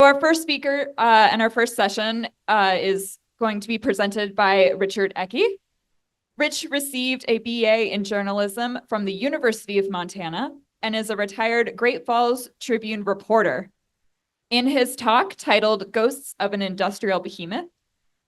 our first speaker and our first session is going to be presented by Richard Ecke. Rich received a BA in journalism from the University of Montana and is a retired Great Falls Tribune reporter. In his talk titled Ghosts of an Industrial Behemoth,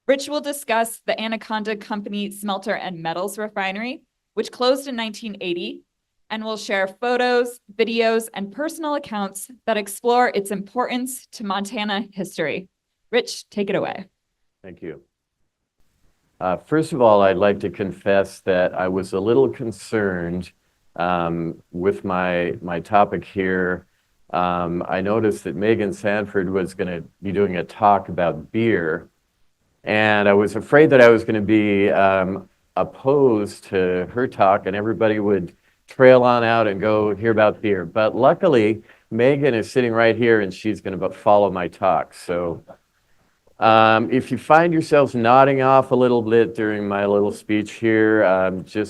Rich will discuss the Anaconda Company smelter and metals refinery, which closed in 1980, and will share photos, videos, and personal accounts that explore its importance to Montana history. Rich, take it away. Thank you. First of all, I'd like to confess that I was a little concerned with my topic here. I noticed that Megan Sanford was going to be doing a talk about beer, and I was afraid that I was going to be opposed to her talk and everybody would trail on out and go hear about beer. But luckily, Megan is sitting right here and she's going to follow my talk. So if you find yourselves nodding off a little bit during my little speech here,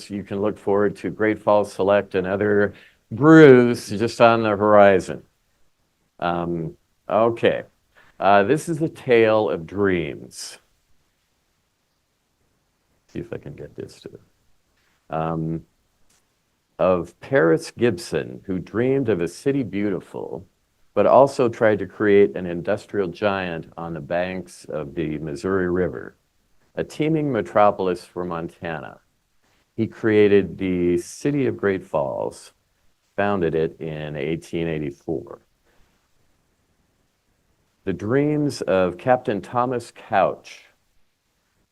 you can look forward to Great Falls Select and other brews just on the horizon. Okay, this is the tale of dreams. See if I can get this to of Paris Gibson, who dreamed of a city beautiful, but also tried to create an industrial giant on the banks of the Missouri River, a teeming metropolis for Montana. He created the city of Great Falls, founded it in 1884. The dreams of Captain Thomas Couch,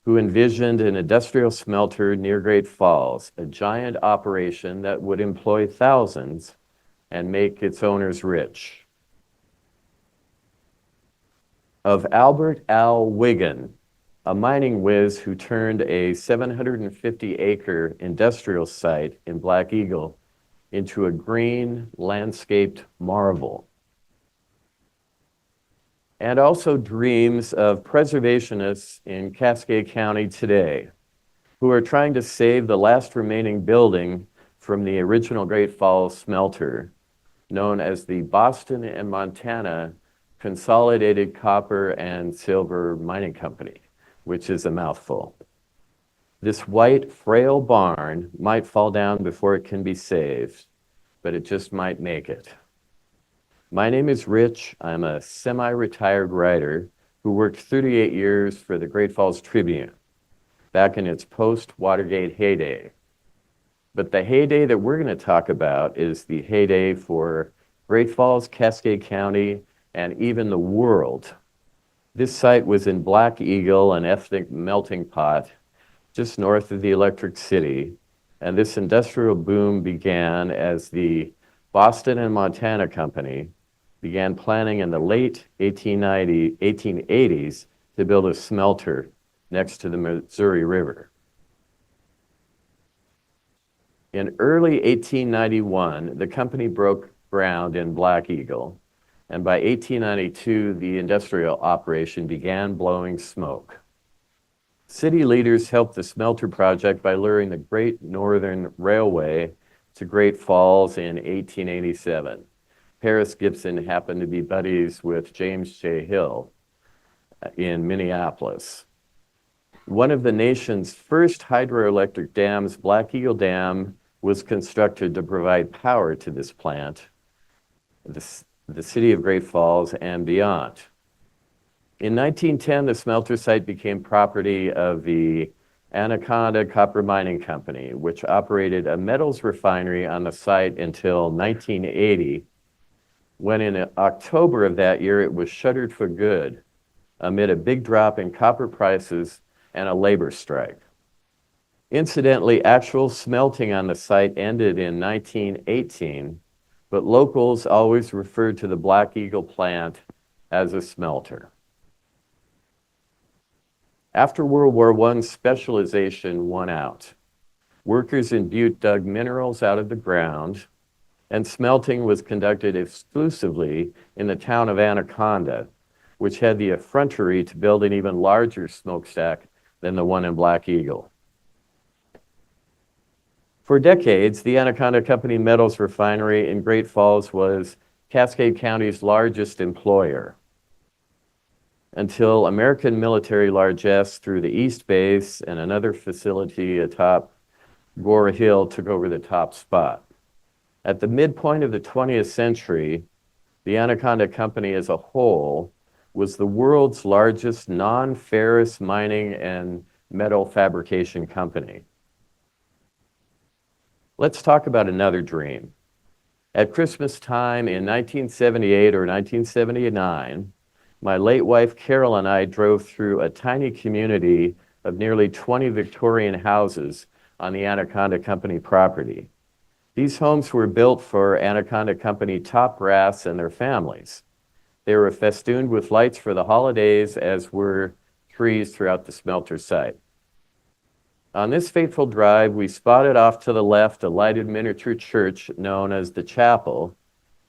who envisioned an industrial smelter near Great Falls, a giant operation that would employ thousands and make its owners rich. Of Albert Al Wiggin, a mining whiz who turned a 750-acre industrial site in Black Eagle into a green, landscaped marvel. And also dreams of preservationists in Cascade County today, who are trying to save the last remaining building from the original Great Falls smelter, known as the Boston and Montana Consolidated Copper and Silver Mining Company, which is a mouthful. This white, frail barn might fall down before it can be saved, but it just might make it. My name is Rich. I'm a semi-retired writer who worked 38 years for the Great Falls Tribune back in its post-Watergate heyday. But the heyday that we're going to talk about is the heyday for Great Falls, Cascade County, and even the world. This site was in Black Eagle, an ethnic melting pot just north of the Electric City, and this industrial boom began as the Boston and Montana Company began planning in the late 1880s to build a smelter next to the Missouri River. In early 1891, the company broke ground in Black Eagle, and by 1892, the industrial operation began blowing smoke. City leaders helped the smelter project by luring the Great Northern Railway to Great Falls in 1887. Paris Gibson happened to be buddies with James J. Hill in Minneapolis. One of the nation's first hydroelectric dams, Black Eagle Dam, was constructed to provide power to this plant, the city of Great Falls and beyond. In 1910, the smelter site became property of the Anaconda Company, which operated a metals refinery on the site until 1980, when in October of that year, it was shuttered for good amid a big drop in copper prices and a labor strike. Incidentally, actual smelting on the site ended in 1918, but locals always referred to the Black Eagle plant as a smelter. After World War I, specialization won out. Workers in Butte dug minerals out of the ground, and smelting was conducted exclusively in the town of Anaconda, which had the effrontery to build an even larger smokestack than the one in Black Eagle. For decades, the Anaconda Company metals refinery in Great Falls was Cascade County's largest employer. until American military largesse through the East Base and another facility atop Gore Hill took over the top spot. At the midpoint of the 20th century, the Anaconda Company as a whole was the world's largest non-ferrous mining and metal fabrication company. Let's talk about another dream. At Christmas time in 1978 or 1979, my late wife Carol and I drove through a tiny community of nearly 20 Victorian houses on the Anaconda Company property. These homes were built for Anaconda Company top brass and their families. They were festooned with lights for the holidays, as were trees throughout the smelter site. On this fateful drive, we spotted off to the left a lighted miniature church known as the Chapel,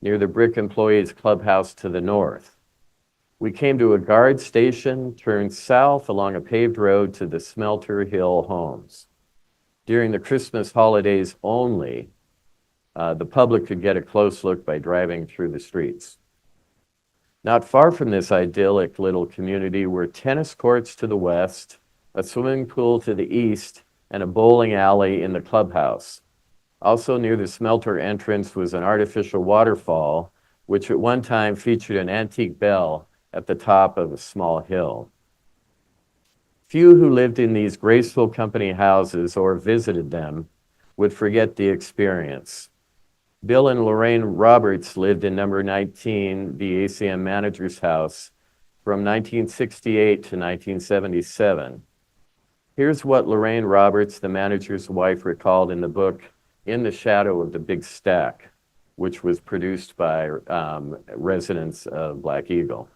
near the Brick Employees Clubhouse to the north. We came to a guard station, turned south along a paved road to the Smelter Hill homes. During the Christmas holidays only, the public could get a close look by driving through the streets. Not far from this idyllic little community were tennis courts to the west, a swimming pool to the east, and a bowling alley in the clubhouse. Also near the smelter entrance was an artificial waterfall, which at one time featured an antique bell at the top of a small hill. Few who lived in these graceful company houses or visited them would forget the experience. Bill and Lorraine Roberts lived in number 19, the ACM manager's house, from 1968 to 1977. Here's what Lorraine Roberts, the manager's wife, recalled in the book In the Shadow of the Big Stack, which was produced by residents of Black Eagle.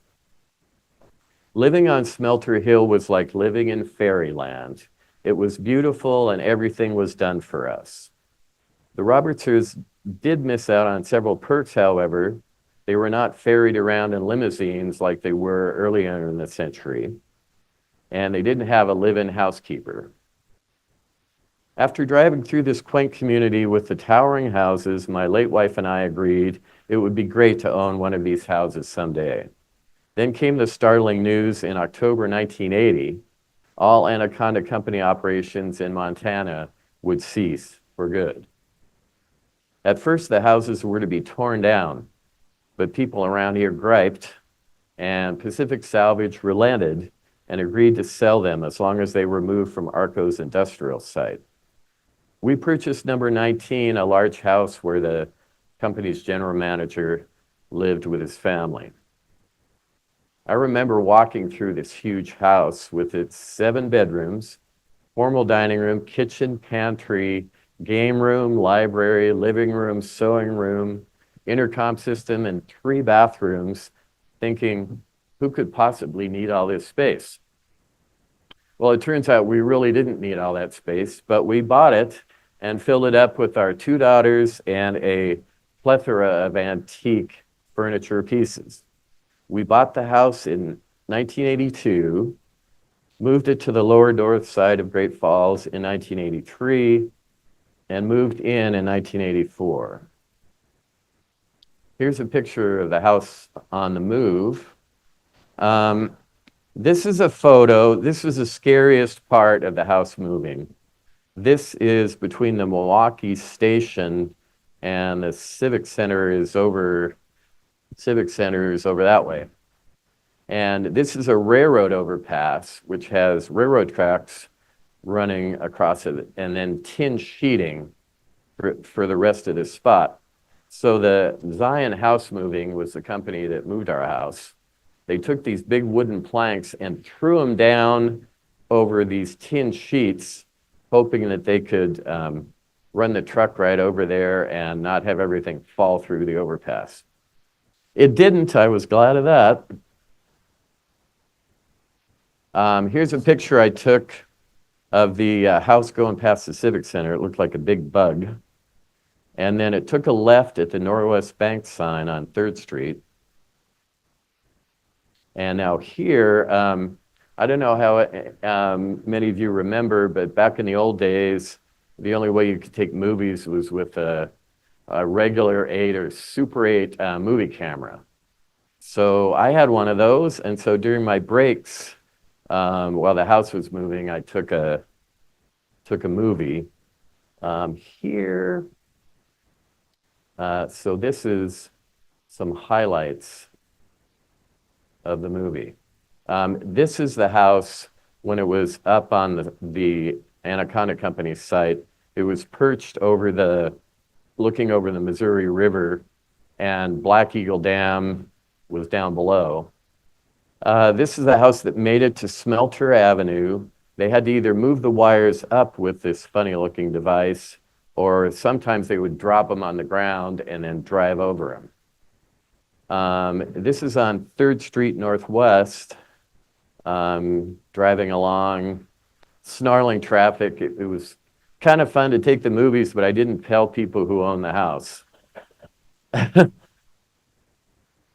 Living on Smelter Hill was like living in fairyland. It was beautiful and everything was done for us. The Robertses did miss out on several perks, however. They were not ferried around in limousines like they were earlier in the century, and they didn't have a live-in housekeeper. After driving through this quaint community with the towering houses, my late wife and I agreed it would be great to own one of these houses someday. Then came the startling news in October 1980, all Anaconda Company operations in Montana would cease for good. At first, the houses were to be torn down, but people around here griped, and Pacific Salvage relented and agreed to sell them as long as they were moved from Arco's industrial site. We purchased number 19, a large house where the company's general manager lived with his family. I remember walking through this huge house with its 7 bedrooms, formal dining room, kitchen, pantry, game room, library, living room, sewing room, intercom system, and 3 bathrooms, thinking, who could possibly need all this space? Well, it turns out we really didn't need all that space, but we bought it and filled it up with our 2 daughters and a plethora of antique furniture pieces. We bought the house in 1982, moved it to the lower north side of Great Falls in 1983, and moved in 1984. Here's a picture of the house on the move. This is a photo. This was the scariest part of the house moving. This is between the Milwaukee station and the Civic Center is over that way. And this is a railroad overpass, which has railroad tracks running across it, and then tin sheeting for the rest of this spot. So the Zion House Moving was the company that moved our house. They took these big wooden planks and threw them down over these tin sheets, hoping that they could run the truck right over there and not have everything fall through the overpass. It didn't. I was glad of that. Here's a picture I took of the house going past the Civic Center. It looked like a big bug. And then it took a left at the Northwest Bank sign on 3rd Street. And now here, I don't know how many of you remember, but back in the old days, the only way you could take movies was with a regular 8 or Super 8 movie camera. So I had one of those, and so during my breaks, while the house was moving, I took a movie. Here, so this is some highlights of the movie. This is the house when it was up on the Anaconda Company site. It was perched looking over the Missouri River, and Black Eagle Dam was down below. This is the house that made it to Smelter Avenue. They had to either move the wires up with this funny looking device, or sometimes they would drop them on the ground and then drive over them. This is on 3rd Street Northwest, driving along, snarling traffic. It was kind of fun to take the movies, but I didn't tell people who owned the house.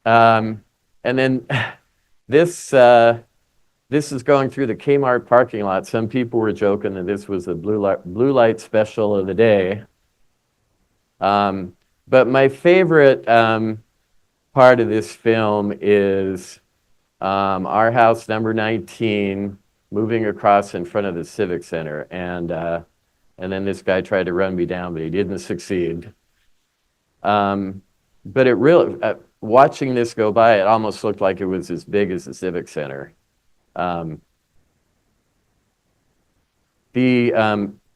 And then this is going through the Kmart parking lot. Some people were joking that this was the blue light special of the day. But my favorite part of this film is our house, number 19, moving across in front of the Civic Center. And then this guy tried to run me down, but he didn't succeed. But it really, watching this go by, it almost looked like it was as big as the Civic Center. They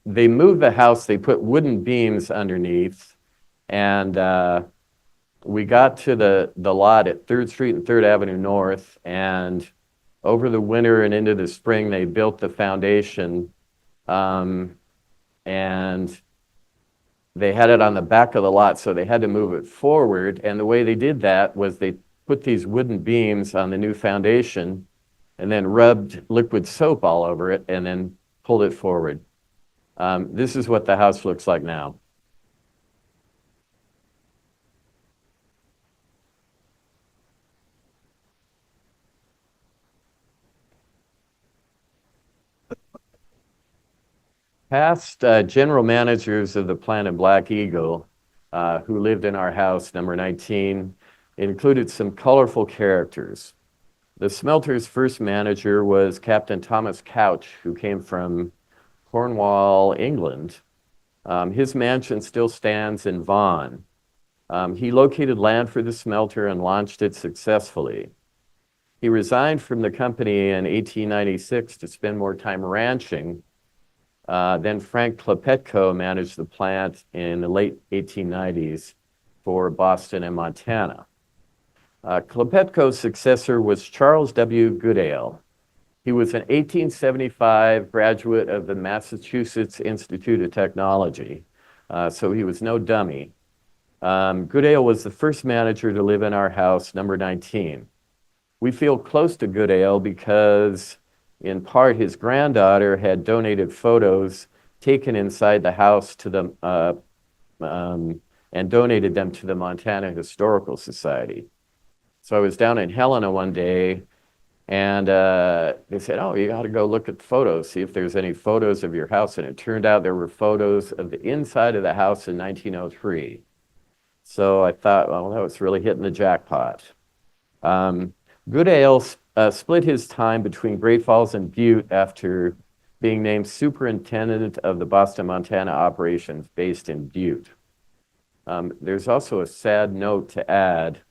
moved the house, they put wooden beams underneath, and we got to the lot at 3rd Street and 3rd Avenue North, and over the winter and into the spring, they built the foundation, and they had it on the back of the lot, so they had to move it forward, and the way they did that was they put these wooden beams on the new foundation and then rubbed liquid soap all over it and then pulled it forward. This is what the house looks like now. Past general managers of the plant in Black Eagle who lived in our house, number 19, included some colorful characters. The smelter's first manager was Captain Thomas Couch, who came from Cornwall, England. His mansion still stands in Vaughan. He located land for the smelter and launched it successfully. He resigned from the company in 1896 to spend more time ranching. Then Frank Klepetko managed the plant in the late 1890s for Boston and Montana. Klepetko's successor was Charles W. Goodale. He was an 1875 graduate of the Massachusetts Institute of Technology, so he was no dummy. Goodale was the first manager to live in our house, number 19. We feel close to Goodale because, in part, his granddaughter had donated photos taken inside the house to the, and donated them to the Montana Historical Society. So I was down in Helena one day, and they said, oh, you got to go look at the photos, see if there's any photos of your house. And it turned out there were photos of the inside of the house in 1903. So I thought, well, that was really hitting the jackpot. Goodale split his time between Great Falls and Butte after being named superintendent of the Boston, Montana operations based in Butte. There's also a sad note to add.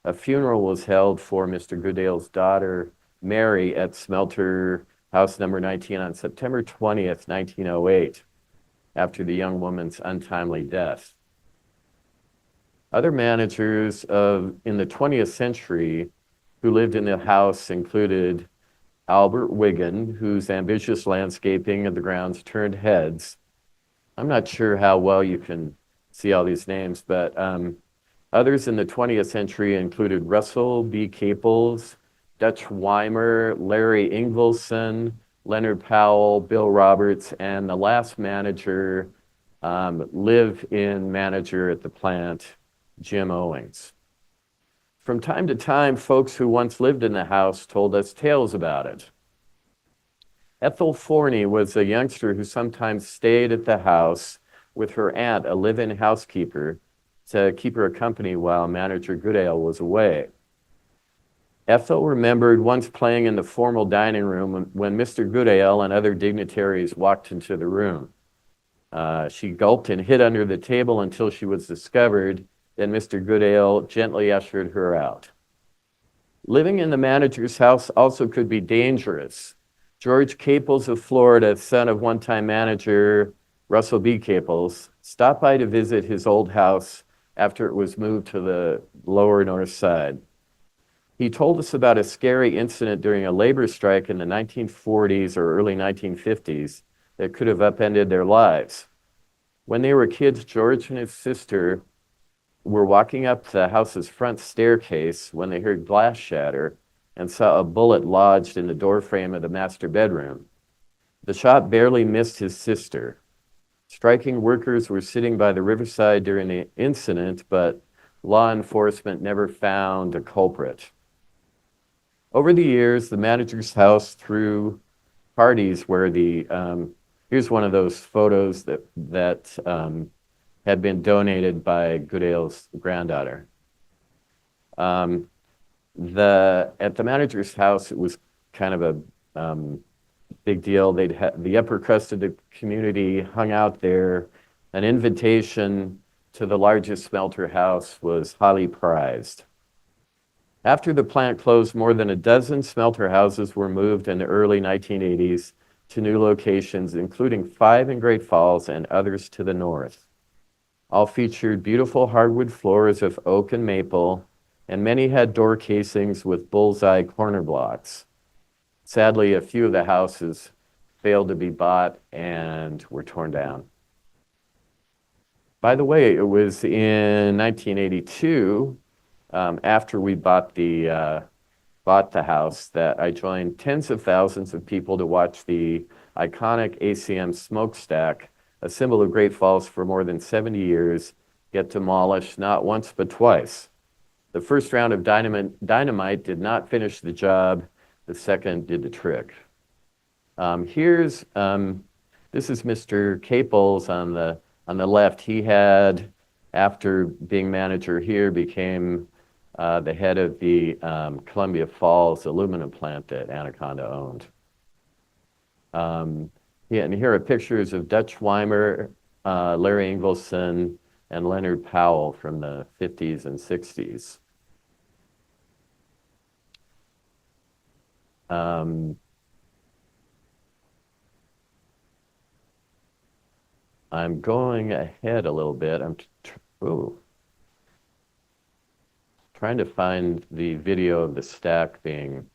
A funeral was held for Mr. Goodale's daughter, Mary, at Smelter House number 19 on September 20th, 1908, after the young woman's untimely death. Other managers in the 20th century who lived in the house included Albert Wiggin, whose ambitious landscaping of the grounds turned heads. I'm not sure how well you can see all these names, but others in the 20th century included Russell B. Caples, Dutch Weimer, Larry Ingvelson, Leonard Powell, Bill Roberts, and the last manager, live-in manager at the plant, Jim Owings. From time to time, folks who once lived in the house told us tales about it. Ethel Forney was a youngster who sometimes stayed at the house with her aunt, a live-in housekeeper, to keep her company while manager Goodale was away. Ethel remembered once playing in the formal dining room when Mr. Goodale and other dignitaries walked into the room. She gulped and hid under the table until she was discovered. Then Mr. Goodale gently ushered her out. Living in the manager's house also could be dangerous. George Caples of Florida, son of one-time manager Russell B. Caples, stopped by to visit his old house after it was moved to the lower north side. He told us about a scary incident during a labor strike in the 1940s or early 1950s that could have upended their lives. When they were kids, George and his sister were walking up the house's front staircase when they heard glass shatter and saw a bullet lodged in the doorframe of the master bedroom. The shot barely missed his sister. Striking workers were sitting by the riverside during the incident, but law enforcement never found a culprit. Over the years, the manager's house threw parties where here's one of those photos that had been donated by Goodale's granddaughter. At the manager's house, it was kind of a big deal. The upper crust of the community hung out there. An invitation to the largest smelter house was highly prized. After the plant closed, more than a dozen smelter houses were moved in the early 1980s to new locations, including 5 in Great Falls and others to the north. All featured beautiful hardwood floors of oak and maple, and many had door casings with bullseye corner blocks. Sadly, a few of the houses failed to be bought and were torn down. By the way, it was in 1982, after we bought the house, that I joined tens of thousands of people to watch the iconic ACM smokestack, a symbol of Great Falls for more than 70 years, get demolished not once but twice. The first round of dynamite did not finish the job. The second did the trick. This is Mr. Caples on the left. He had, after being manager here, became the head of the Columbia Falls aluminum plant that Anaconda owned. And here are pictures of Dutch Weimer, Larry Ingvelson, and Leonard Powell from the 50s and 60s. I'm going ahead a little bit. I'm trying to find the video of the stack being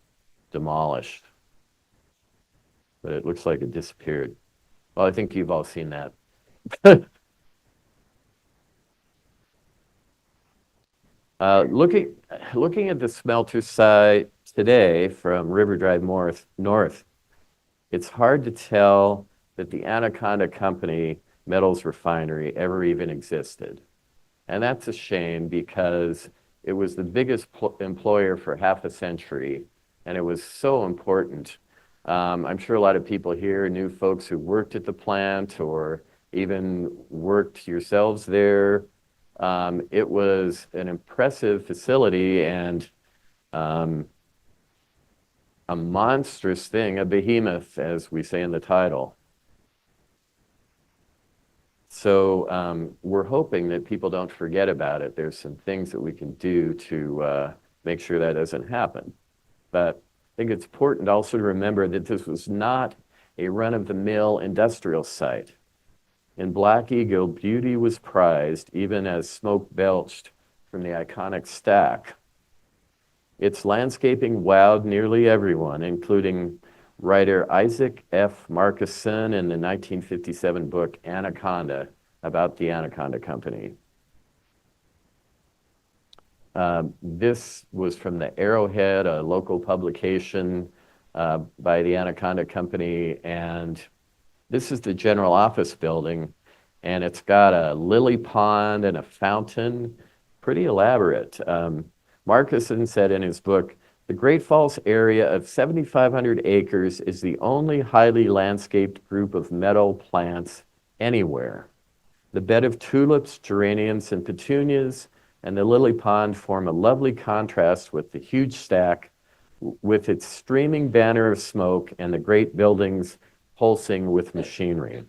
demolished, but it looks like it disappeared. Well, I think you've all seen that. Looking at the smelter site today from River Drive north, it's hard to tell that the Anaconda Company metals refinery ever even existed. And that's a shame because it was the biggest employer for half a century, and it was so important. I'm sure a lot of people here knew folks who worked at the plant or even worked yourselves there. It was an impressive facility and a monstrous thing, a behemoth, as we say in the title. So we're hoping that people don't forget about it. There's some things that we can do to make sure that doesn't happen. But I think it's important also to remember that this was not a run-of-the-mill industrial site. In Black Eagle, beauty was prized even as smoke belched from the iconic stack. Its landscaping wowed nearly everyone, including writer Isaac F. Marcusson in the 1957 book Anaconda, about the Anaconda Company. This was from the Arrowhead, a local publication by the Anaconda Company, and this is the general office building, and it's got a lily pond and a fountain, pretty elaborate. Marcusson said in his book, the Great Falls area of 7,500 acres is the only highly landscaped group of meadow plants anywhere. The bed of tulips, geraniums, and petunias and the lily pond form a lovely contrast with the huge stack with its streaming banner of smoke and the great buildings pulsing with machinery.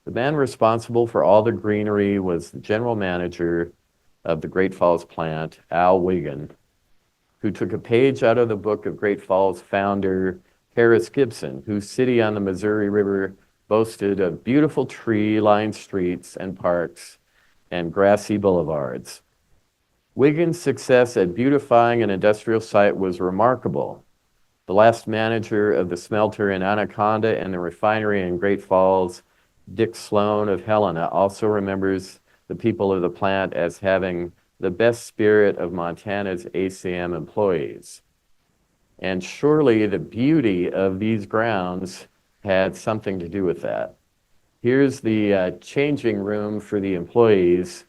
The man responsible for all the greenery was the general manager of the Great Falls plant, Al Wiggin, who took a page out of the book of Great Falls founder Harris Gibson, whose city on the Missouri River boasted of beautiful tree-lined streets and parks and grassy boulevards. Wiggins' success at beautifying an industrial site was remarkable. The last manager of the smelter in Anaconda and the refinery in Great Falls, Dick Sloan of Helena, also remembers the people of the plant as having the best spirit of Montana's ACM employees. And surely the beauty of these grounds had something to do with that. Here's the changing room for the employees.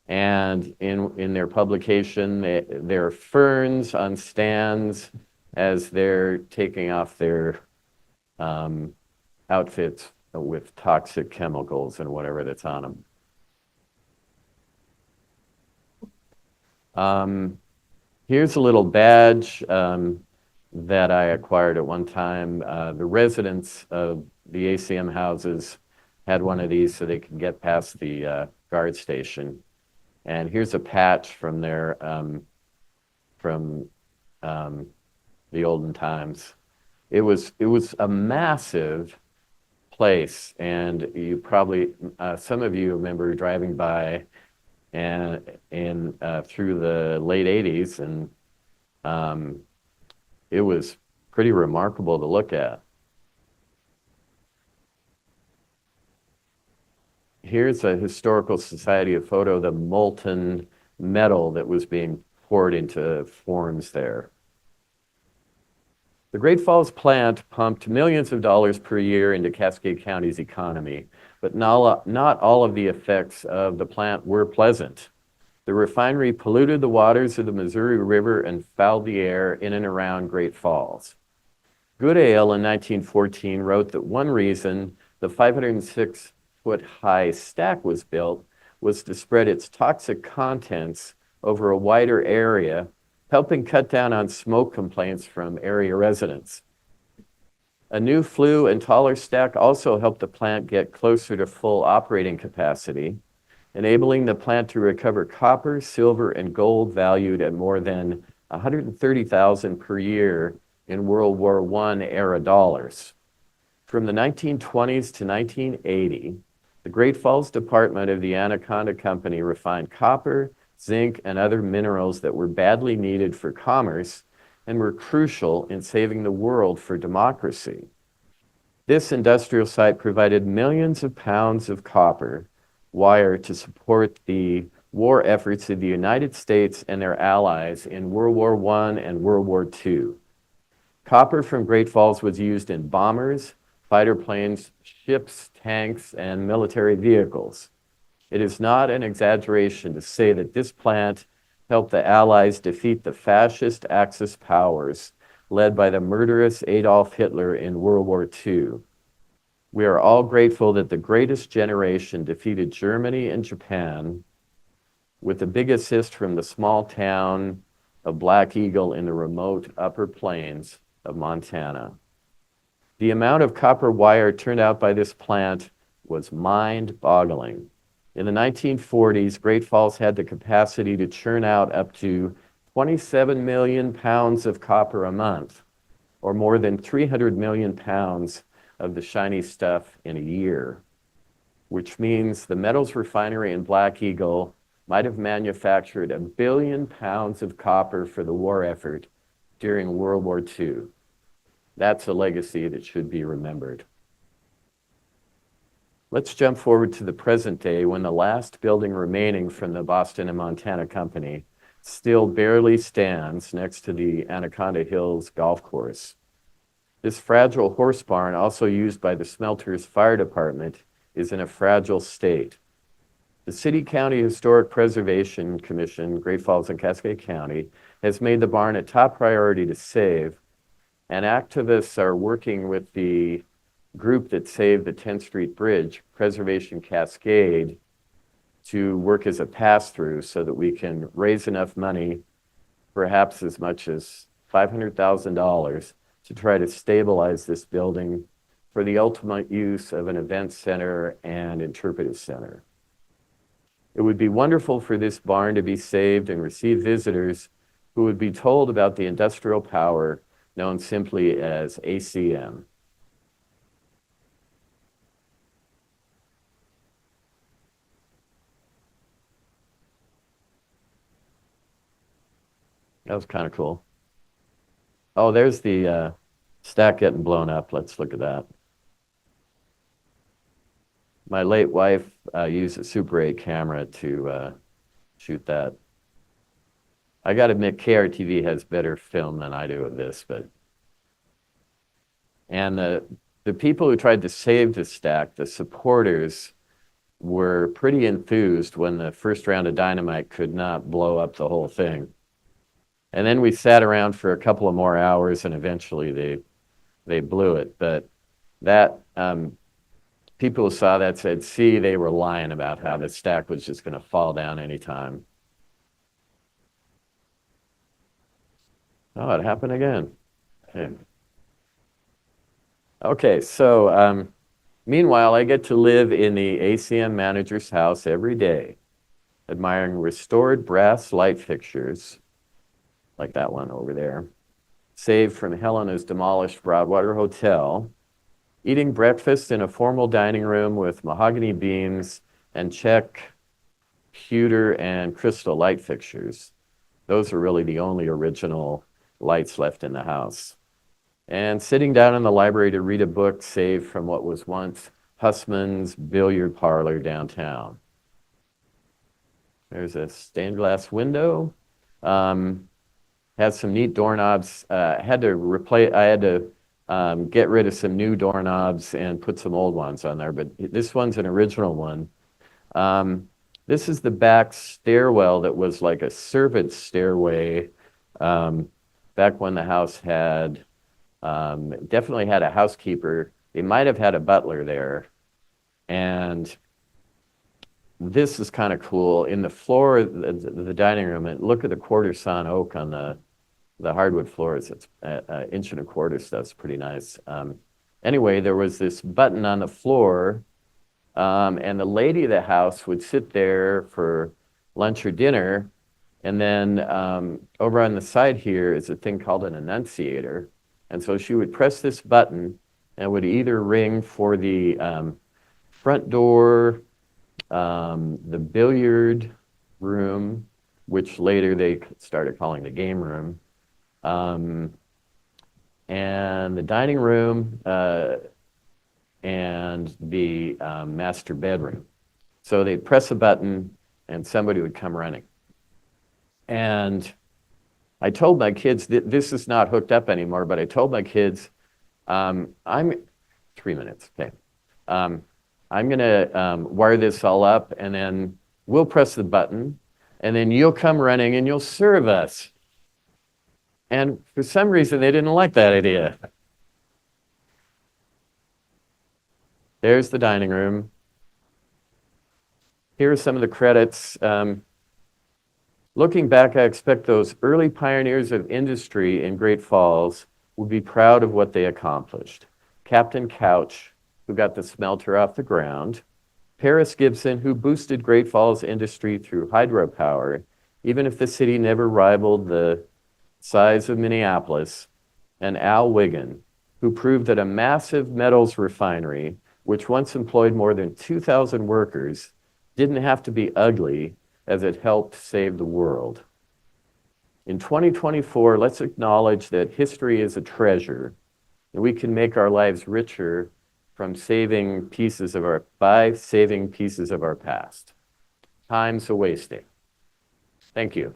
And in their publication, there are ferns on stands as they're taking off their outfits with toxic chemicals and whatever that's on them. Here's a little badge that I acquired at one time. The residents of the ACM houses had one of these so they could get past the guard station. And here's a patch from their the olden times. It was a massive place, and you probably some of you remember driving by and through the late 80s, and it was pretty remarkable to look at. Here's a historical society photo of the molten metal that was being poured into forms there. The Great Falls plant pumped millions of dollars per year into Cascade County's economy, but not all of the effects of the plant were pleasant. The refinery polluted the waters of the Missouri River and fouled the air in and around Great Falls. Goodale in 1914 wrote that one reason the 506-foot-high stack was built was to spread its toxic contents over a wider area, helping cut down on smoke complaints from area residents. A new flue and taller stack also helped the plant get closer to full operating capacity, enabling the plant to recover copper, silver, and gold valued at more than $130,000 per year in World War I era dollars. From the 1920s to 1980, the Great Falls Department of the Anaconda Company refined copper, zinc, and other minerals that were badly needed for commerce and were crucial in saving the world for democracy. This industrial site provided millions of pounds of copper wire to support the war efforts of the United States and their allies in World War I and World War II. Copper from Great Falls was used in bombers, fighter planes, ships, tanks, and military vehicles. It is not an exaggeration to say that this plant helped the Allies defeat the fascist Axis powers led by the murderous Adolf Hitler in World War II. We are all grateful that the greatest generation defeated Germany and Japan with a big assist from the small town of Black Eagle in the remote upper plains of Montana. The amount of copper wire turned out by this plant was mind-boggling. In the 1940s, Great Falls had the capacity to churn out up to 27 million pounds of copper a month, or more than 300 million pounds of the shiny stuff in a year, which means the metals refinery in Black Eagle might have manufactured 1 billion pounds of copper for the war effort during World War II. That's a legacy that should be remembered. Let's jump forward to the present day when the last building remaining from the Boston and Montana Company still barely stands next to the Anaconda Hills Golf Course. This fragile horse barn, also used by the smelter's fire department, is in a fragile state. The City County Historic Preservation Commission, Great Falls and Cascade County, has made the barn a top priority to save, and activists are working with the group that saved the 10th Street Bridge, Preservation Cascade, to work as a pass-through so that we can raise enough money, perhaps as much as $500,000 to try to stabilize this building for the ultimate use of an event center and interpretive center. It would be wonderful for this barn to be saved and receive visitors who would be told about the industrial power known simply as ACM. That was kind of cool. Oh, there's the stack getting blown up. Let's look at that. My late wife used a Super 8 camera to shoot that. I got to admit, KRTV has better film than I do of this, but. And the people who tried to save the stack, the supporters, were pretty enthused when the first round of dynamite could not blow up the whole thing. And then we sat around for a couple of more hours, and eventually they blew it. But that people who saw that said, see, they were lying about how the stack was just going to fall down anytime. Oh, it happened again. Okay, so meanwhile, I get to live in the ACM manager's house every day, admiring restored brass light fixtures, like that one over there, saved from Helena's demolished Broadwater Hotel, eating breakfast in a formal dining room with mahogany beams and Czech, pewter, and crystal light fixtures. Those are really the only original lights left in the house. And sitting down in the library to read a book saved from what was once Hussman's billiard parlor downtown. There's a stained glass window. Has some neat doorknobs. I had to get rid of some new doorknobs and put some old ones on there, but this one's an original one. This is the back stairwell that was like a servant stairway back when the house had, definitely had a housekeeper. They might have had a butler there. And this is kind of cool. In the floor of the dining room, and look at the quarter sawn oak on the hardwood floors. It's an inch and a quarter stuff's pretty nice. Anyway, there was this button on the floor, and the lady of the house would sit there for lunch or dinner. And then over on the side here is a thing called an annunciator. And so she would press this button and it would either ring for the front door, the billiard room, which later they started calling the game room, and the dining room, and the master bedroom. So they'd press a button and somebody would come running. And I told my kids that this is not hooked up anymore, but I told my kids, I'm 3 minutes, okay. I'm gonna wire this all up and then we'll press the button and then you'll come running and you'll serve us. And for some reason, they didn't like that idea. There's the dining room. Here are some of the credits. Looking back, I expect those early pioneers of industry in Great Falls would be proud of what they accomplished. Captain Couch, who got the smelter off the ground, Paris Gibson, who boosted Great Falls industry through hydropower, even if the city never rivaled the size of Minneapolis, and Al Wiggin, who proved that a massive metals refinery, which once employed more than 2,000 workers, didn't have to be ugly as it helped save the world. In 2024, let's acknowledge that history is a treasure, and we can make our lives richer by saving pieces of our past. Time's a wasting. Thank you.